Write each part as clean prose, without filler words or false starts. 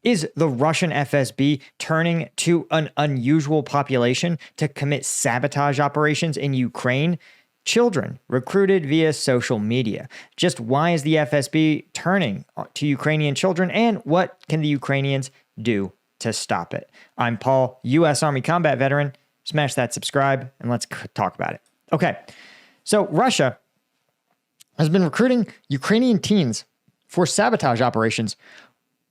Is the Russian FSB turning to an unusual population to commit sabotage operations in Ukraine? Children recruited via social media. Just why is the FSB turning to Ukrainian children, and what can the Ukrainians do to stop it? I'm Paul, U.S. Army combat veteran. Smash that subscribe and let's talk about it. Okay, so Russia has been recruiting Ukrainian teens for sabotage operations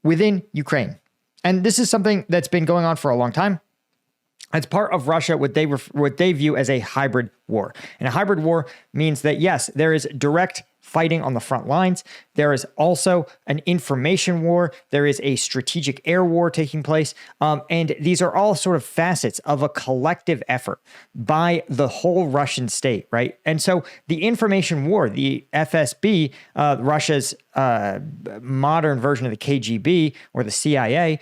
within Ukraine. And this is something that's been going on for a long time. It's part of Russia, what they view as a hybrid war. And a hybrid war means that, yes, there is direct fighting on the front lines. There is also an information war. There is a strategic air war taking place. And these are all sort of facets of a collective effort by the whole Russian state, right? And so the information war, the FSB, Russia's modern version of the KGB or the CIA,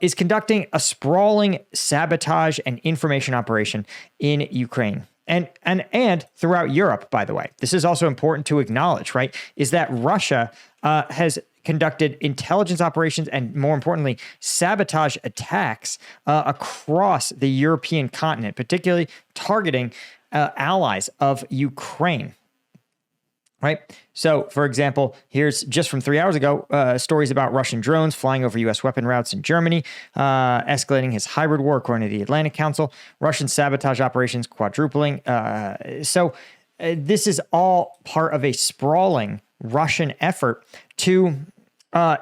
is conducting a sprawling sabotage and information operation in Ukraine. And throughout Europe, by the way. This is also important to acknowledge, right? Is that Russia has conducted intelligence operations and, more importantly, sabotage attacks across the European continent, particularly targeting allies of Ukraine. Right. So, for example, here's just from 3 hours ago, stories about Russian drones flying over U.S. weapon routes in Germany, escalating his hybrid war, according to the Atlantic Council, Russian sabotage operations quadrupling. So this is all part of a sprawling Russian effort to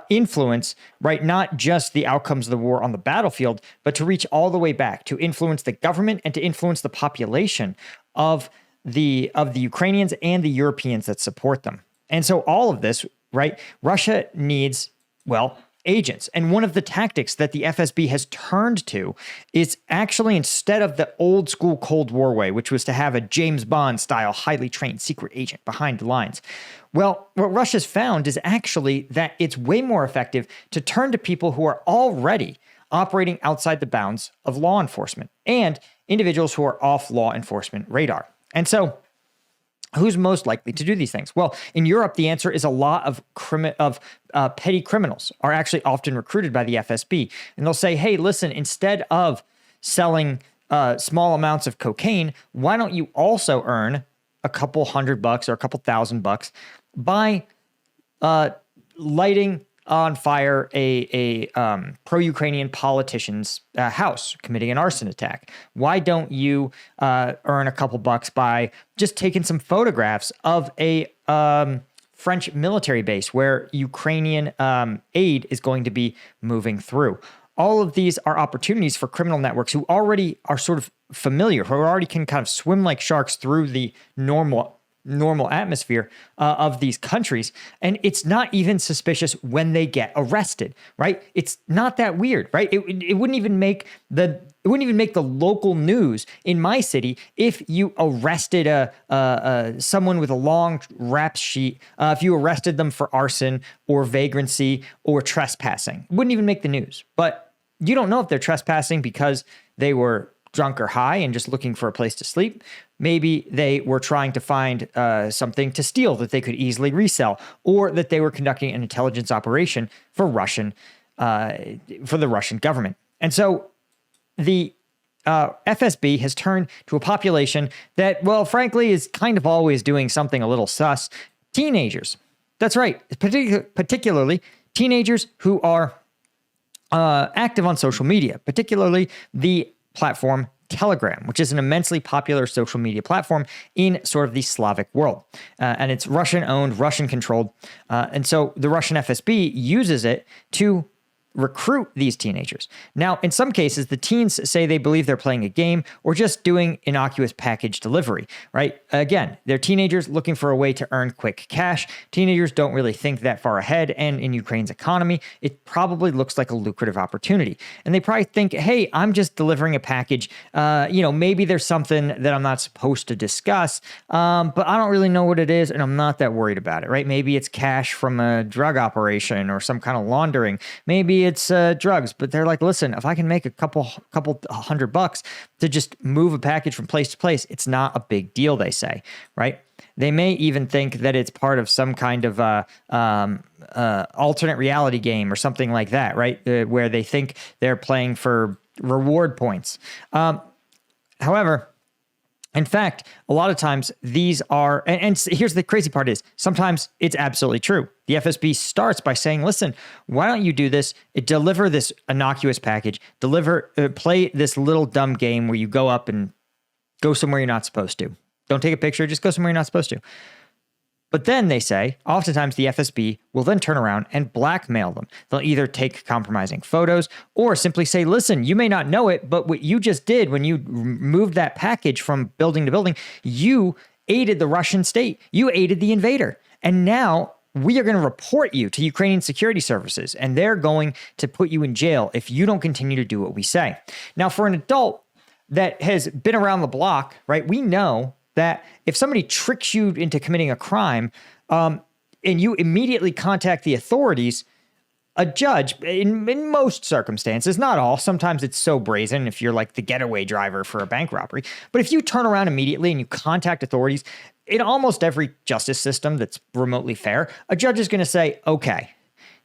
influence, right, not just the outcomes of the war on the battlefield, but to reach all the way back, to influence the government and to influence the population of the Ukrainians and the Europeans that support them. And so all of this, right, Russia needs, well, agents. And one of the tactics that the FSB has turned to is actually, instead of the old school Cold War way, which was to have a James Bond style, highly trained secret agent behind the lines. Well, what Russia's found is actually that it's way more effective to turn to people who are already operating outside the bounds of law enforcement and individuals who are off law enforcement radar. And so who's most likely to do these things? Well, in Europe, the answer is a lot of petty criminals are actually often recruited by the FSB. And they'll say, hey, listen, instead of selling small amounts of cocaine, why don't you also earn a couple $100 or a couple $1,000 by lighting on fire a pro-Ukrainian politician's house, committing an arson attack? Why don't you earn a couple bucks by just taking some photographs of a French military base where Ukrainian aid is going to be moving through? All of these are opportunities for criminal networks who already are sort of familiar, who already can kind of swim like sharks through the normal atmosphere of these countries. And it's not even suspicious when they get arrested, right? It's not that weird, right? It wouldn't even make the local news in my city if you arrested someone with a long rap sheet, if you arrested them for arson or vagrancy or trespassing. It wouldn't even make the news. But you don't know if they're trespassing because they were drunk or high and just looking for a place to sleep. Maybe they were trying to find something to steal that they could easily resell, or that they were conducting an intelligence operation for the Russian government. And so the FSB has turned to a population that, well, frankly, is kind of always doing something a little sus. Teenagers. That's right. Particularly teenagers who are active on social media, particularly the platform Telegram, which is an immensely popular social media platform in sort of the Slavic world. And it's Russian-owned, Russian-controlled. And so the Russian FSB uses it to recruit these teenagers. Now, in some cases, the teens say they believe they're playing a game or just doing innocuous package delivery, right? Again, they're teenagers looking for a way to earn quick cash. Teenagers don't really think that far ahead, and in Ukraine's economy, it probably looks like a lucrative opportunity. And they probably think, hey, I'm just delivering a package. Maybe there's something that I'm not supposed to discuss, but I don't really know what it is, and I'm not that worried about it, right? Maybe it's cash from a drug operation or some kind of laundering. Maybe it's drugs, but they're like, listen, if I can make a couple $100 to just move a package from place to place, it's not a big deal, they say, right? They may even think that it's part of some kind of alternate reality game or something like that, right? Where they think they're playing for reward points. However, in fact, a lot of times these are, and here's the crazy part is, sometimes it's absolutely true. The FSB starts by saying, listen, why don't you do this? Deliver this innocuous package, play this little dumb game where you go up and go somewhere you're not supposed to. Don't take a picture, just go somewhere you're not supposed to. But then they say, oftentimes the FSB will then turn around and blackmail them. They'll either take compromising photos or simply say, listen, you may not know it, but what you just did when you moved that package from building to building, you aided the Russian state. You aided the invader. And now we are going to report you to Ukrainian security services, and they're going to put you in jail if you don't continue to do what we say. Now, for an adult that has been around the block, right, we know that if somebody tricks you into committing a crime, and you immediately contact the authorities, a judge, in most circumstances, not all, sometimes it's so brazen if you're like the getaway driver for a bank robbery, but if you turn around immediately and you contact authorities, in almost every justice system that's remotely fair, a judge is going to say, okay,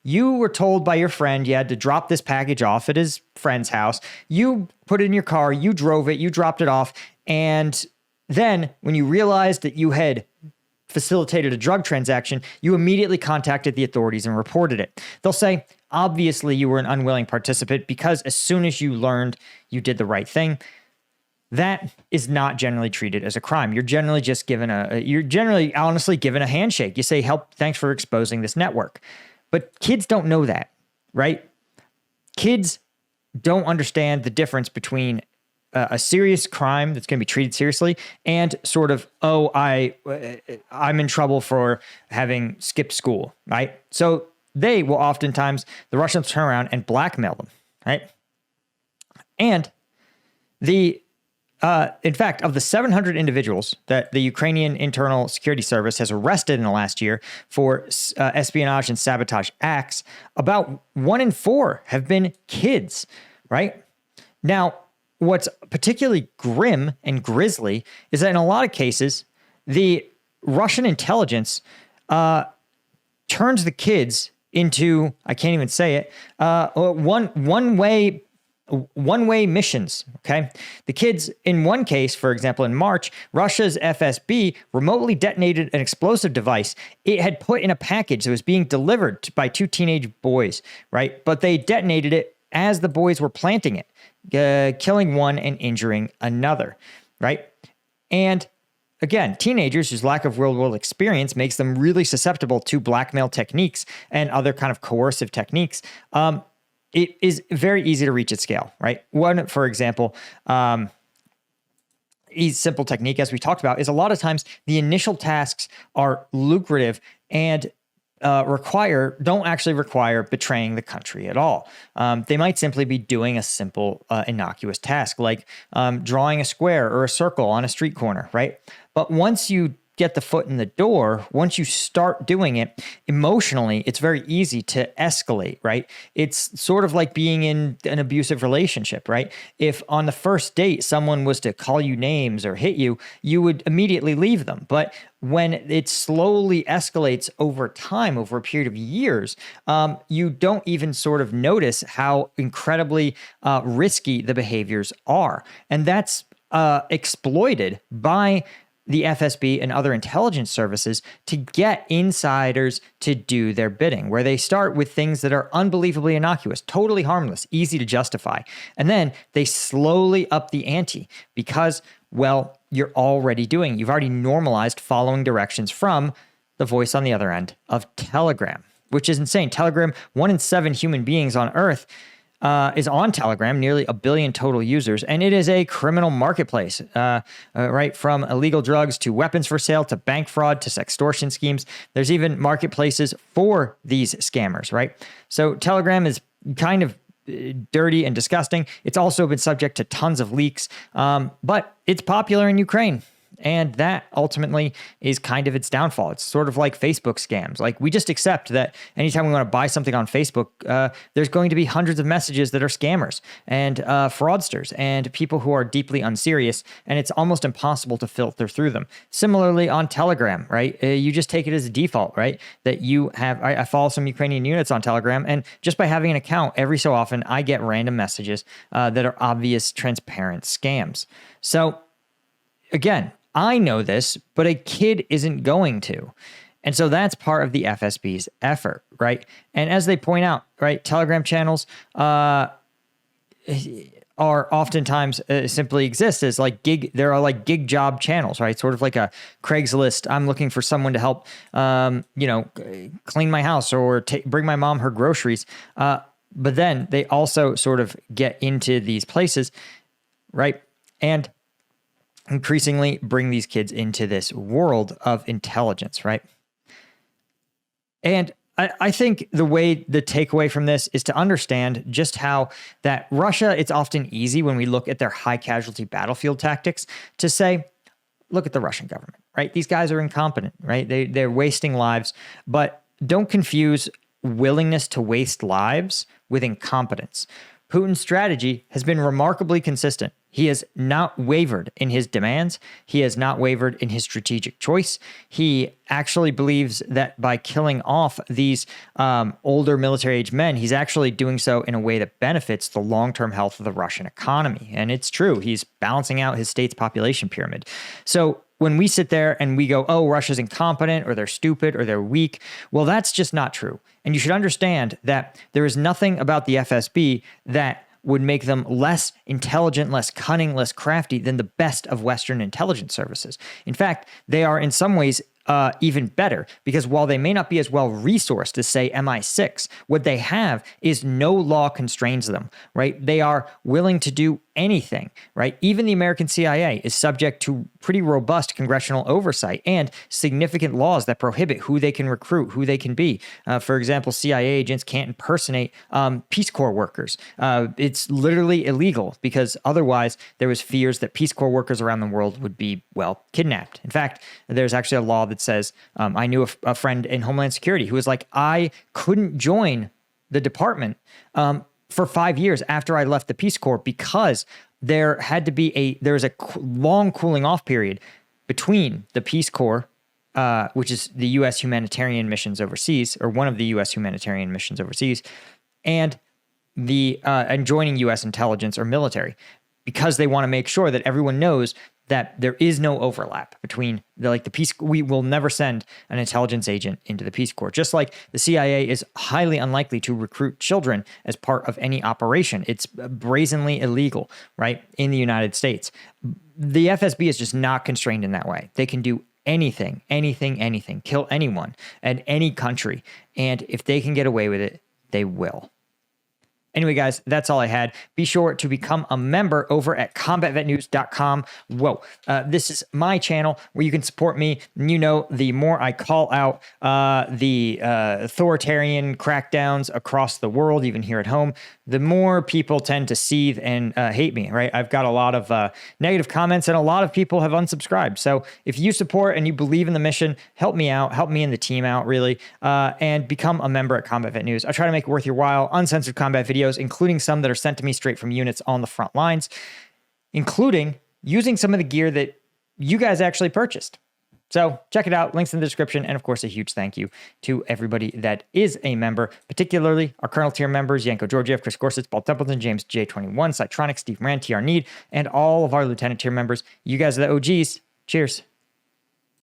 you were told by your friend you had to drop this package off at his friend's house. You put it in your car, you drove it, you dropped it off, and then, when you realized that you had facilitated a drug transaction, you immediately contacted the authorities and reported it. They'll say, obviously, you were an unwilling participant because as soon as you learned you did the right thing, that is not generally treated as a crime. You're generally just given honestly given a handshake. You say, thanks for exposing this network. But kids don't know that, right? Kids don't understand the difference between a serious crime that's going to be treated seriously and sort of, I'm in trouble for having skipped school, right? So they will oftentimes, the Russians turn around and blackmail them, right? And in fact, of the 700 individuals that the Ukrainian Internal Security Service has arrested in the last year for espionage and sabotage acts, about 1 in 4 have been kids, right? Now, what's particularly grim and grisly is that in a lot of cases, the Russian intelligence turns the kids into, I can't even say it, one-way missions, okay? The kids, in one case, for example, in March, Russia's FSB remotely detonated an explosive device it had put in a package that was being delivered by 2 teenage boys, right? But they detonated it as the boys were planting it, killing one and injuring another, right? And again, teenagers whose lack of real-world experience makes them really susceptible to blackmail techniques and other kind of coercive techniques. It is very easy to reach at scale, right? One, for example, simple technique, as we talked about, is a lot of times the initial tasks are lucrative and don't actually require betraying the country at all. They might simply be doing a simple, innocuous task like drawing a square or a circle on a street corner, right? But once you get the foot in the door, once you start doing it, emotionally, it's very easy to escalate, right? It's sort of like being in an abusive relationship, right? If on the first date, someone was to call you names or hit you, you would immediately leave them. But when it slowly escalates over time, over a period of years, you don't even sort of notice how incredibly risky the behaviors are. And that's exploited by the FSB and other intelligence services to get insiders to do their bidding, where they start with things that are unbelievably innocuous, totally harmless, easy to justify. And then they slowly up the ante because, well, you've already normalized following directions from the voice on the other end of Telegram, which is insane. Telegram, 1 in 7 human beings on Earth is on Telegram, nearly 1 billion total users, and it is a criminal marketplace, right? From illegal drugs to weapons for sale to bank fraud to sextortion schemes. There's even marketplaces for these scammers, right? So Telegram is kind of dirty and disgusting. It's also been subject to tons of leaks, but it's popular in Ukraine. And that ultimately is kind of its downfall. It's sort of like Facebook scams. Like, we just accept that anytime we want to buy something on Facebook, there's going to be hundreds of messages that are scammers and fraudsters and people who are deeply unserious, and it's almost impossible to filter through them. Similarly on Telegram, right? You just take it as a default, right? That you have, I follow some Ukrainian units on Telegram, and just by having an account, every so often I get random messages that are obvious, transparent scams. So again, I know this, but a kid isn't going to. And so that's part of the FSB's effort, right? And as they point out, right, Telegram channels are oftentimes simply exist as like there are like gig job channels, right? Sort of like a Craigslist. I'm looking for someone to help, clean my house or bring my mom her groceries. But then they also sort of get into these places, right? And increasingly bring these kids into this world of intelligence, right? And I think the takeaway from this is to understand just how that Russia, it's often easy when we look at their high casualty battlefield tactics to say, look at the Russian government, right? These guys are incompetent, right? They're wasting lives, but don't confuse willingness to waste lives with incompetence. Putin's strategy has been remarkably consistent. He has not wavered in his demands. He has not wavered in his strategic choice. He actually believes that by killing off these older military-age men, he's actually doing so in a way that benefits the long-term health of the Russian economy. And it's true. He's balancing out his state's population pyramid. So when we sit there and we go, oh, Russia's incompetent or they're stupid or they're weak, well, that's just not true. And you should understand that there is nothing about the FSB that would make them less intelligent, less cunning, less crafty than the best of Western intelligence services. In fact, they are in some ways even better, because while they may not be as well resourced as, say, MI6, what they have is no law constrains them, right? They are willing to do anything, right? Even the American CIA is subject to pretty robust congressional oversight and significant laws that prohibit who they can recruit, who they can be. For example, CIA agents can't impersonate Peace Corps workers. It's literally illegal, because otherwise there was fears that Peace Corps workers around the world would be, well, kidnapped. In fact, there's actually a law that says, I knew a friend in Homeland Security who was like, I couldn't join the department for 5 years after I left the Peace Corps, because there had to be there's a long cooling off period between the Peace Corps, which is the U.S. humanitarian missions overseas, or one of the U.S. humanitarian missions overseas, and and joining U.S. intelligence or military, because they want to make sure that everyone knows that there is no overlap between the Peace. We will never send an intelligence agent into the Peace Corps. Just like the CIA is highly unlikely to recruit children as part of any operation. It's brazenly illegal, right, in the United States. The FSB is just not constrained in that way. They can do anything, kill anyone at any country. And if they can get away with it, they will. Anyway, guys, that's all I had. Be sure to become a member over at combatvetnews.com. Whoa, this is my channel where you can support me. And you know, the more I call out the authoritarian crackdowns across the world, even here at home, the more people tend to seethe and hate me, right? I've got a lot of negative comments, and a lot of people have unsubscribed. So if you support and you believe in the mission, help me out, help me and the team out, really, and become a member at Combat Vet News. I try to make it worth your while, uncensored combat videos, including some that are sent to me straight from units on the front lines, including using some of the gear that you guys actually purchased. So check it out. Links in the description. And of course, a huge thank you to everybody that is a member, particularly our Colonel tier members, Yanko Georgiev, Chris Gorsuch, Paul Templeton, James J21, Cytronic, Steve Moran, TR Need, and all of our Lieutenant tier members. You guys are the OGs. Cheers.